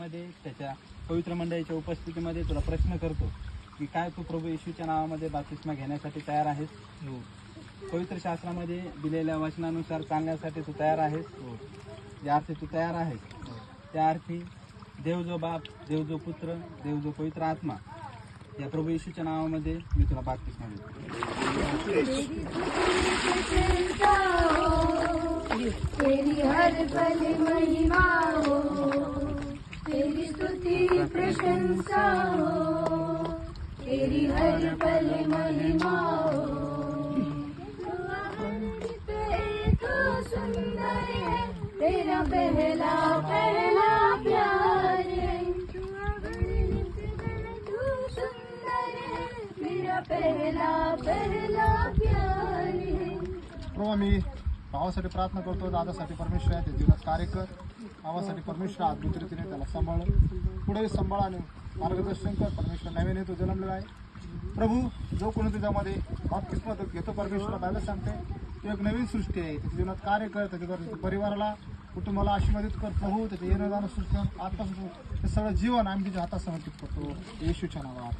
नावामध्ये त्याच्या पवित्र मंडळीच्या उपस्थितीमध्ये तुला प्रश्न करतो की काय तू प्रभू येशूच्या नावामध्ये बाप्तिस्मा घेण्यासाठी तयार आहेस? पवित्र शास्त्रामध्ये दिलेल्या वचनानुसार चालण्यासाठी तू तयार आहेस? ज्या अर्थी तू तयार आहेस त्या अर्थी देव जो बाप, देव जो पुत्र, देव जो पवित्र आत्मा या प्रभू येशूच्या नावामध्ये मी तुला बाप्तिस्मा देतो. तेरी हर पल महिमा हो, तेरी स्तुति प्रशंसा हो, तेरी हर पल महिमा हो. तू अगणित एक सुंदर है, तेरा पहला पहला प्यार है. तू अगणित तू सुंदर है, तेरा पहला पहला प्यार है. प्रभू मी भावासाठी प्रार्थना करतो, दादासाठी परमेश्वर आहे ते जीवनात कार्य कर. भावासाठी परमेश्वर अद्भुत रीतीने त्याला सांभाळ, पुढे सांभाळ आणि मार्गदर्शन कर. परमेश्वर नवीन तो जन्मलेला आहे प्रभू. जो कोणी तुझ्यामध्ये बाप्तिस्मा घेतो परमेश्वर बायबल सांगते तो एक नवीन सृष्टी आहे. त्याच्या जीवनात कार्य कर, त्याच्या परिवाराला कुटुंबाला आशीर्वादित कर प्रभू. त्याचे येणं जाणं सुचन आत्ता ते सगळं जीवन आम्ही तुझ्या हातात समर्पित करतो येशूच्या नावात.